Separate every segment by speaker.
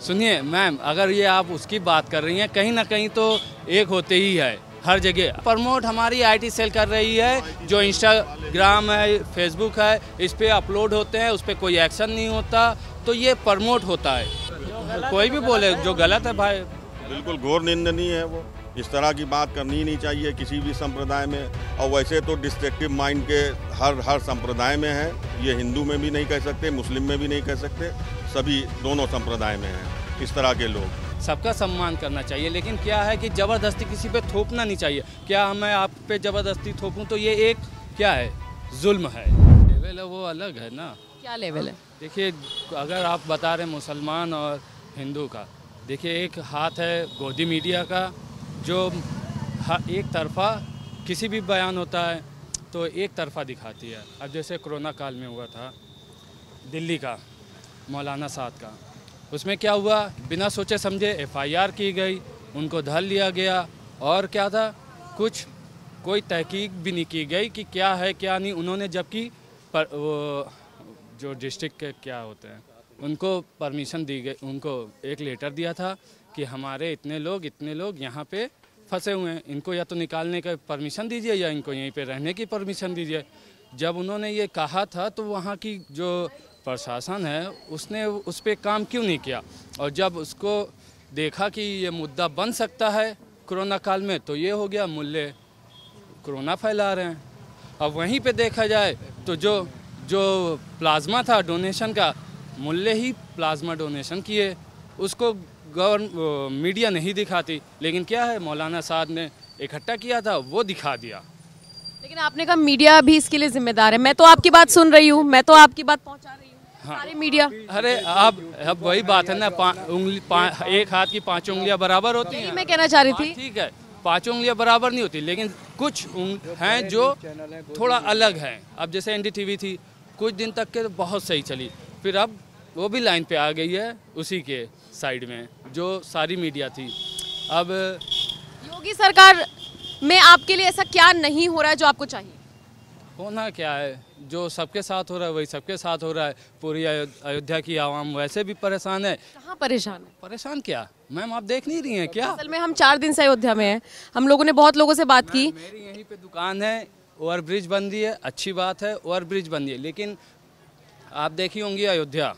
Speaker 1: सुनिए मैम, अगर ये आप उसकी बात कर रही हैं, कहीं ना कहीं तो एक होते ही है हर जगह। प्रमोट हमारी आईटी सेल कर रही है, जो इंस्टाग्राम है, फेसबुक है, इस पे अपलोड होते हैं, उस पर कोई एक्शन नहीं होता, तो ये प्रमोट होता है। कोई भी बोले जो गलत है भाई,
Speaker 2: बिल्कुल घोर निंदनीय है वो। इस तरह की बात करनी ही नहीं चाहिए किसी भी संप्रदाय में। और वैसे तो डिस्ट्रक्टिव माइंड के हर संप्रदाय में है, ये हिंदू में भी नहीं कह सकते, मुस्लिम में भी नहीं कह सकते, सभी दोनों संप्रदाय में हैं इस तरह के लोग।
Speaker 1: सबका सम्मान करना चाहिए, लेकिन क्या है कि ज़बरदस्ती किसी पे थोपना नहीं चाहिए। क्या मैं आप पे ज़बरदस्ती थोपूं तो ये एक क्या है, जुल्म है। लेवल है वो अलग है ना।
Speaker 3: क्या लेवल है?
Speaker 1: देखिए, अगर आप बता रहे मुसलमान और हिंदू का, देखिए एक हाथ है गोदी मीडिया का, जो एक तरफा किसी भी बयान होता है तो एक तरफा दिखाती है। अब जैसे कोरोना काल में हुआ था दिल्ली का, मौलाना साद का, उसमें क्या हुआ, बिना सोचे समझे एफआईआर की गई, उनको धर लिया गया, और क्या था, कोई तहकीक भी नहीं की गई कि क्या है क्या नहीं। उन्होंने जबकि वो जो डिस्ट्रिक्ट के क्या होते हैं उनको परमिशन दी गई, उनको एक लेटर दिया था कि हमारे इतने लोग यहाँ पे फंसे हुए हैं, इनको या तो निकालने का परमिशन दीजिए या इनको यहीं पे रहने की परमिशन दीजिए। जब उन्होंने ये कहा था तो वहाँ की जो प्रशासन है उसने उस पर काम क्यों नहीं किया, और जब उसको देखा कि ये मुद्दा बन सकता है कोरोना काल में, तो ये हो गया मुल्ले कोरोना फैला रहे हैं। अब वहीं पे देखा जाए तो जो प्लाज्मा था डोनेशन का, मुल्ले ही प्लाज्मा डोनेशन किए, उसको मीडिया नहीं दिखाती, लेकिन क्या है मौलाना साद ने इकट्ठा किया था वो दिखा दिया।
Speaker 3: लेकिन आपने कहा मीडिया भी इसके लिए जिम्मेदार है। मैं तो आपकी बात सुन रही हूँ, मैं तो आपकी बात पहुँचा रही हूँ। हाँ। सारे मीडिया,
Speaker 1: अरे अब वही बात है ना, एक हाथ की 5 उंगलियां बराबर होती हैं।
Speaker 3: मैं कहना चाह रही थी,
Speaker 1: ठीक है 5 उंगलियां बराबर नहीं होती, लेकिन कुछ हैं जो थोड़ा अलग हैं। अब जैसे एनडीटीवी थी, कुछ दिन तक के बहुत सही चली, फिर अब वो भी लाइन पे आ गई है उसी के साइड में जो सारी मीडिया थी। अब
Speaker 3: योगी सरकार में आपके लिए ऐसा क्या नहीं हो रहा है जो आपको चाहिए?
Speaker 1: होना क्या है, जो सबके साथ हो रहा है वही सबके साथ हो रहा है। पूरी अयोध्या की आवाम वैसे भी परेशान है।
Speaker 3: कहाँ परेशान है?
Speaker 1: परेशान क्या मैम, आप देख नहीं रही हैं क्या?
Speaker 3: असल में हम 4 दिन से अयोध्या में हैं, हम लोगों ने बहुत लोगों से बात की।
Speaker 1: मेरी यहीं पे दुकान है, ओवर ब्रिज बन रही है, अच्छी बात है, ओवर ब्रिज बन रही है, लेकिन आप देखी होंगी अयोध्या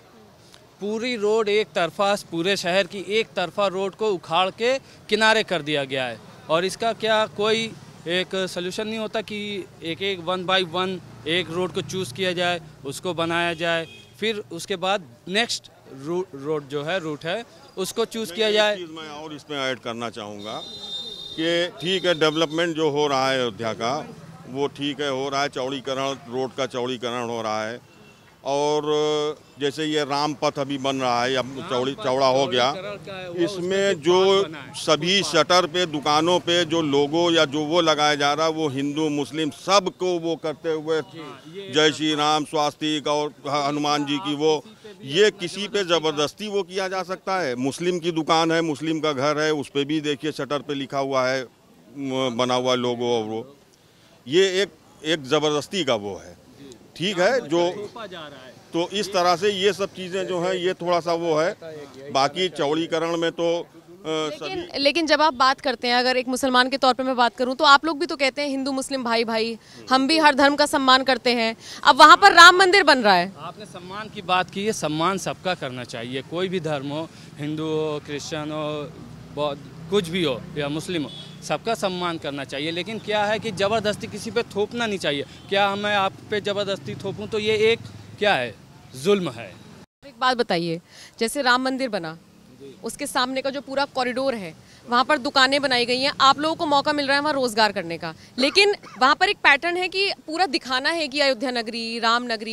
Speaker 1: पूरी रोड एक तरफा, पूरे शहर की एक तरफा रोड को उखाड़ के किनारे कर दिया गया है। और इसका क्या कोई एक सलूशन नहीं होता कि एक 1 बाय 1 एक रोड को चूज़ किया जाए, उसको बनाया जाए, फिर उसके बाद नेक्स्ट रोड जो है रूट है उसको चूज़ किया जाए।
Speaker 2: मैं और इसमें ऐड करना चाहूँगा कि ठीक है, डेवलपमेंट जो हो रहा है अयोध्या का वो ठीक है, हो रहा है, चौड़ीकरण, रोड का चौड़ीकरण हो रहा है। और जैसे ये राम पथ अभी बन रहा है, अब चौड़ा हो गया, इसमें जो सभी शटर पे, दुकानों पे जो लोगो या जो वो लगाया जा रहा है, वो हिंदू मुस्लिम सबको वो करते हुए जय श्री राम, स्वास्तिक और हनुमान जी की वो, ये किसी पे ज़बरदस्ती वो किया जा सकता है? मुस्लिम की दुकान है, मुस्लिम का घर है, उस पर भी देखिए शटर पे लिखा हुआ है, बना हुआ लोगो, और वो ये एक ज़बरदस्ती का वो है, ठीक है, जो तो इस तरह से ये सब चीज़ें जो हैं ये थोड़ा सा वो है। बाकी चौड़ीकरण में तो
Speaker 3: लेकिन जब आप बात करते हैं, अगर एक मुसलमान के तौर पे मैं बात करूं तो आप लोग भी तो कहते हैं हिंदू मुस्लिम भाई भाई, हम भी हर धर्म का सम्मान करते हैं। अब वहां पर राम मंदिर बन रहा है।
Speaker 1: आपने सम्मान की बात की है, सम्मान सबका करना चाहिए, कोई भी धर्म हो, हिंदू हो, क्रिश्चियन हो, बौद्ध, कुछ भी हो या मुस्लिम हो, सबका सम्मान करना चाहिए। लेकिन क्या है कि ज़बरदस्ती किसी पे थोपना नहीं चाहिए। क्या मैं आप पे ज़बरदस्ती थोपूं तो ये एक क्या है, जुल्म है।
Speaker 3: एक बात बताइए, जैसे राम मंदिर बना, उसके सामने का जो पूरा कॉरिडोर है, वहाँ पर दुकानें बनाई गई हैं, आप लोगों को मौका मिल रहा है वहाँ रोजगार करने का, लेकिन वहाँ पर एक पैटर्न है कि पूरा दिखाना है कि अयोध्या नगरी,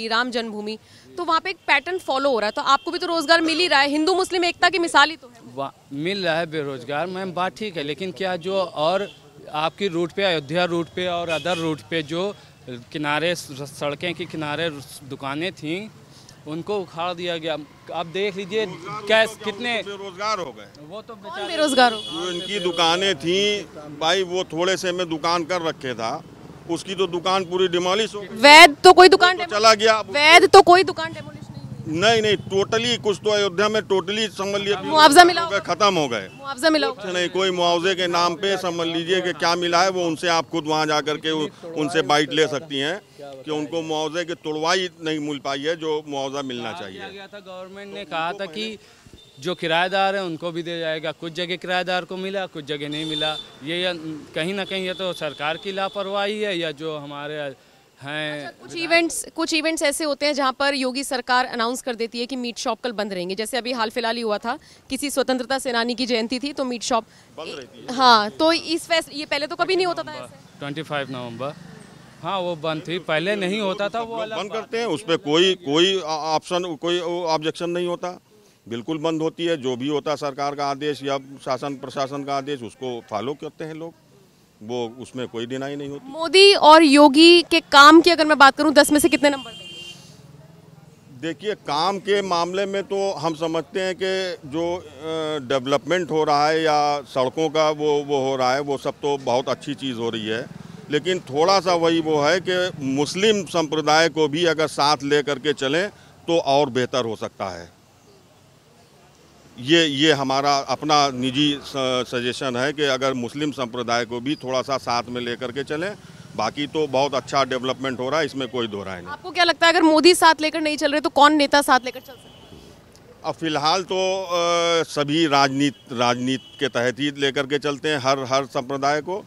Speaker 3: राम जन्मभूमि, तो वहाँ पे एक पैटर्न फॉलो हो रहा है। तो आपको भी तो रोजगार मिल ही रहा है, हिंदू मुस्लिम एकता की मिसाल ही तो है।
Speaker 1: मिल रहा है बेरोजगार, मैम बात ठीक है, लेकिन क्या जो और आपकी रूट पे, अयोध्या रूट पे और अदर रूट पे जो किनारे, सड़कें के किनारे दुकानें थीं, उनको उखाड़ दिया गया। आप देख लीजिए कैसे कितने
Speaker 2: बेरोजगार हो गए।
Speaker 3: वो तो बेरोजगार हो,
Speaker 2: जो इनकी दुकानें थी भाई, वो थोड़े से में दुकान कर रखे था, उसकी तो दुकान पूरी डिमोलिश हो गई।
Speaker 3: वैद तो कोई दुकान
Speaker 2: चला गया,
Speaker 3: वैद तो कोई दुकान डेमोलिश नहीं हुई।
Speaker 2: नहीं नहीं, टोटली कुछ तो अयोध्या में टोटली समझ लीजिए
Speaker 3: मुआवजा मिला होगा?
Speaker 2: खत्म हो गए।
Speaker 3: मुआवजा मिला होगा?
Speaker 2: नहीं, कोई मुआवजे के नाम पे समझ लीजिए कि क्या मिला है वो उनसे आप खुद वहाँ जा करके उनसे बाइट ले सकती हैं कि उनको मुआवजे की तुड़वाई नहीं मिल पाई है जो मुआवजा मिलना चाहिए।
Speaker 1: गया था, गवर्नमेंट ने कहा था कि जो किराएदार है उनको भी दे जाएगा, कुछ जगह किराएदार को मिला, कुछ जगह नहीं मिला। ये कहीं ना कहीं ये तो सरकार की लापरवाही है या जो हमारे हैं।
Speaker 3: कुछ इवेंट्स ऐसे होते हैं जहां पर योगी सरकार अनाउंस कर देती है कि मीट शॉप कल बंद रहेंगे। जैसे अभी हाल फिलहाल ही हुआ था, किसी स्वतंत्रता सेनानी की जयंती थी तो मीट शॉप
Speaker 2: बंद रहती है।
Speaker 3: हाँ, तो ये पहले तो कभी नहीं होता था ऐसे।
Speaker 1: 25 नवंबर, हाँ वो बंद थी, पहले नहीं होता था, वो
Speaker 2: बंद करते हैं, उस पर कोई ऑप्शन, कोई ऑब्जेक्शन नहीं होता, बिल्कुल बंद होती है। जो भी होता है सरकार का आदेश या शासन प्रशासन का आदेश, उसको फॉलो करते हैं लोग, वो उसमें कोई डिनाई नहीं होती।
Speaker 3: मोदी और योगी के काम की अगर मैं बात करूं 10 में से कितने नंबर देंगे?
Speaker 2: देखिए, काम के मामले में तो हम समझते हैं कि जो डेवलपमेंट हो रहा है या सड़कों का वो हो रहा है, वो सब तो बहुत अच्छी चीज़ हो रही है। लेकिन थोड़ा सा वही वो है कि मुस्लिम संप्रदाय को भी अगर साथ ले करके चलें तो और बेहतर हो सकता है। ये हमारा अपना निजी सजेशन है कि अगर मुस्लिम संप्रदाय को भी थोड़ा सा साथ में लेकर के चलें, बाकी तो बहुत अच्छा डेवलपमेंट हो रहा है, इसमें कोई दो राय नहीं।
Speaker 3: आपको क्या लगता है अगर मोदी साथ लेकर नहीं चल रहे तो कौन नेता साथ लेकर चल सकते हैं?
Speaker 2: अब फिलहाल तो सभी राजनीति के तहत ही लेकर के चलते हैं हर संप्रदाय को।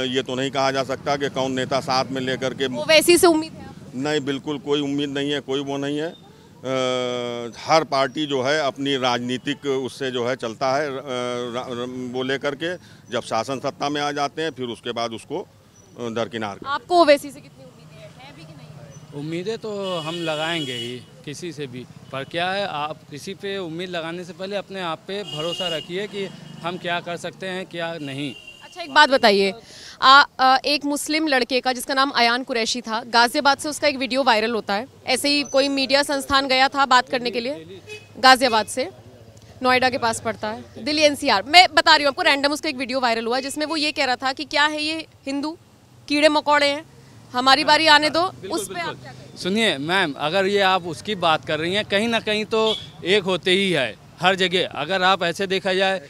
Speaker 2: ये तो नहीं कहा जा सकता कि कौन नेता साथ में लेकर के।
Speaker 3: वो वैसी से उम्मीद है आपको?
Speaker 2: नहीं, बिल्कुल कोई उम्मीद नहीं है, कोई वो नहीं है। हर पार्टी जो है अपनी राजनीतिक उससे जो है चलता है, वो लेकर के जब शासन सत्ता में आ जाते हैं फिर उसके बाद उसको दरकिनार करते हैं।
Speaker 3: आपको ओवैसी से कितनी उम्मीदें हैं भी कि नहीं?
Speaker 1: उम्मीदें तो हम लगाएंगे ही किसी से भी, पर क्या है, आप किसी पे उम्मीद लगाने से पहले अपने आप पे भरोसा रखिए कि हम क्या कर सकते हैं क्या नहीं।
Speaker 3: अच्छा, एक बात बताइए, एक मुस्लिम लड़के का जिसका नाम अयान कुरैशी था, गाजियाबाद से उसका एक वीडियो वायरल होता है। ऐसे ही कोई मीडिया संस्थान गया था बात करने के लिए, गाजियाबाद से, नोएडा के पास पड़ता है, दिल्ली एनसीआर। मैं बता रही हूँ आपको, रैंडम उसका एक वीडियो वायरल हुआ जिसमें वो ये कह रहा था कि क्या है ये हिंदू कीड़े मकोड़े हैं, हमारी बारी आने दो। उस पे आप क्या कहेंगे?
Speaker 1: सुनिए मैम, अगर ये आप उसकी बात कर रही हैं, कहीं ना कहीं तो एक होते ही है हर जगह। अगर आप ऐसे देखा जाए,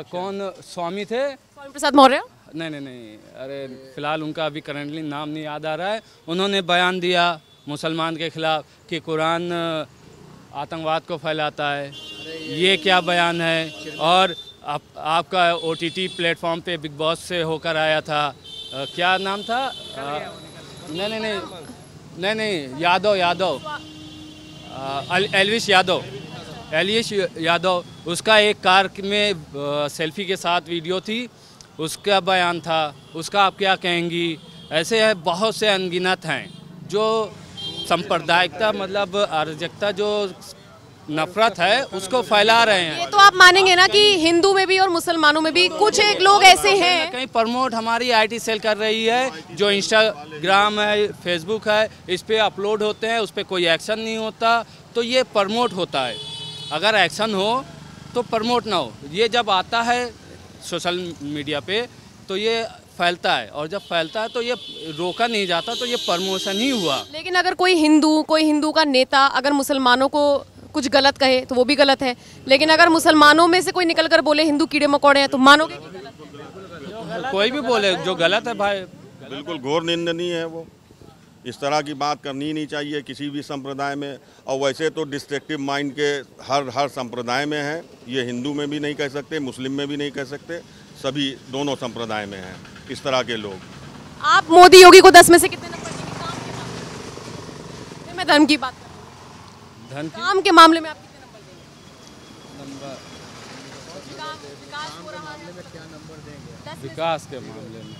Speaker 1: कौन स्वामी थे,
Speaker 3: स्वामी प्रसाद मौर्य?
Speaker 1: नहीं, अरे फिलहाल उनका अभी करंटली नाम नहीं याद आ रहा है। उन्होंने बयान दिया मुसलमान के खिलाफ कि कुरान आतंकवाद को फैलाता है। ये क्या बयान है? और आपका OTT प्लेटफॉर्म पे बिग बॉस से होकर आया था, क्या नाम था? नहीं, यादव, एलविश यादव, उसका एक कार में सेल्फी के साथ वीडियो थी, उसका बयान था। उसका आप क्या कहेंगी? ऐसे है, बहुत से अनगिनत हैं जो सांप्रदायिकता मतलब अराजकता जो नफरत है उसको फैला रहे हैं।
Speaker 3: ये तो आप मानेंगे ना कि हिंदू में भी और मुसलमानों में भी कुछ एक लोग ऐसे हैं।
Speaker 1: कहीं प्रमोट हमारी IT सेल कर रही है, जो इंस्टाग्राम है, फेसबुक है, इस पे अपलोड होते हैं, उस पर कोई एक्शन नहीं होता, तो ये प्रमोट होता है। अगर एक्शन हो तो प्रमोट ना हो। ये जब आता है सोशल मीडिया पे तो ये फैलता है, और जब फैलता है तो ये रोका नहीं जाता, तो ये प्रमोशन ही हुआ।
Speaker 3: लेकिन अगर कोई हिंदू का नेता अगर मुसलमानों को कुछ गलत कहे तो वो भी गलत है, लेकिन अगर मुसलमानों में से कोई निकल कर बोले हिंदू कीड़े मकोड़े हैं तो मानोगे कि गलत है?
Speaker 1: कोई भी बोले जो गलत है भाई,
Speaker 2: बिल्कुल घोर निंदनीय है वो। इस तरह की बात करनी ही नहीं चाहिए किसी भी संप्रदाय में। और वैसे तो डिस्ट्रक्टिव माइंड के हर संप्रदाय में है, ये हिंदू में भी नहीं कह सकते, मुस्लिम में भी नहीं कह सकते, सभी दोनों संप्रदाय में हैं इस तरह के लोग।
Speaker 3: आप मोदी योगी को 10 में से कितने नंबर देंगे? मैं धर्म की बात कर रही हूं। काम के मामले में आप कितने नंबर देंगे? विकास हो रहा है, क्या नंबर देंगे?
Speaker 1: विकास के मामले में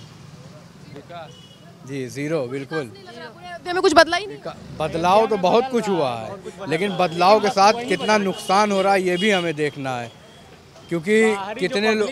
Speaker 4: जी 0 बिल्कुल।
Speaker 3: अयोध्या में कुछ बदला ही नहीं।
Speaker 4: बदलाव तो बहुत कुछ हुआ है, लेकिन बदलाव के साथ कितना नुकसान हो रहा है ये भी हमें देखना है, क्योंकि कितने लोग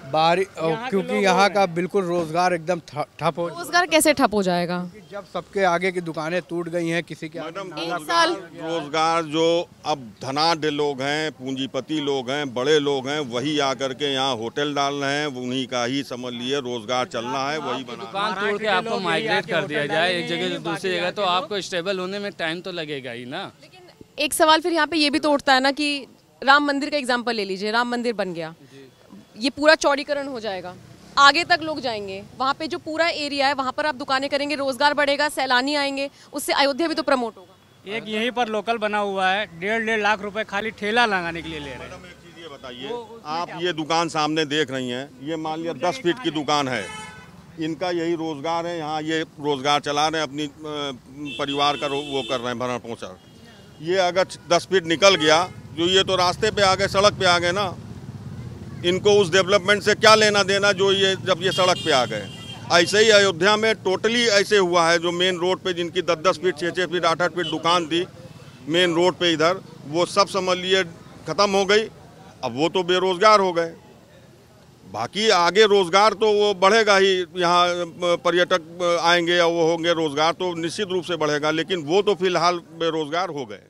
Speaker 4: क्योंकि यहाँ का बिल्कुल रोजगार एकदम ठप हो।
Speaker 3: रोजगार कैसे ठप हो जाएगा?
Speaker 4: जब सबके आगे की दुकानें टूट गई हैं, किसी के
Speaker 2: रोजगार जो अब धनाढ्य लोग हैं, पूंजीपति लोग हैं, बड़े लोग हैं, वही आकर के यहाँ होटल डाल रहे हैं, उन्हीं का ही समझ लिए रोजगार चलना है, वही बना।
Speaker 1: दुकान तोड़ के आपको माइग्रेट कर दिया जाए एक जगह से दूसरी जगह, तो आपको स्टेबल होने में टाइम तो लगेगा ही ना।
Speaker 3: लेकिन एक सवाल फिर यहाँ पे ये भी तो उठता है ना कि राम मंदिर का एग्जाम्पल ले लीजिए, राम मंदिर बन गया, ये पूरा चौड़ीकरण हो जाएगा, आगे तक लोग जाएंगे, वहाँ पे जो पूरा एरिया है वहाँ पर आप दुकानें करेंगे, रोजगार बढ़ेगा, सैलानी आएंगे, उससे अयोध्या भी तो प्रमोट होगा।
Speaker 5: एक यहीं पर लोकल बना हुआ है, 1.5 लाख रुपए खाली ठेला लगाने के लिए ले रहे हैं।
Speaker 2: एक चीज़ ये बताइए, आप ये दुकान सामने देख रही हैं, ये मान लिया 10 फीट की दुकान है, इनका यही रोजगार है, यहाँ ये रोजगार चला रहे हैं, अपनी परिवार का वो कर रहे हैं, भरण पोषण। ये अगर 10 फीट निकल गया, जो ये तो रास्ते पे आ गए, सड़क पे आ गए ना, इनको उस डेवलपमेंट से क्या लेना देना जो ये जब ये सड़क पे आ गए। ऐसे ही अयोध्या में टोटली ऐसे हुआ है, जो मेन रोड पे जिनकी 10-10 फीट 6-6 फीट 8-8 फीट दुकान थी मेन रोड पे इधर, वो सब समझ लिए ख़त्म हो गई, अब वो तो बेरोजगार हो गए। बाकी आगे रोजगार तो वो बढ़ेगा ही, यहाँ पर्यटक आएंगे या वो होंगे, रोजगार तो निश्चित रूप से बढ़ेगा, लेकिन वो तो फिलहाल बेरोजगार हो गए।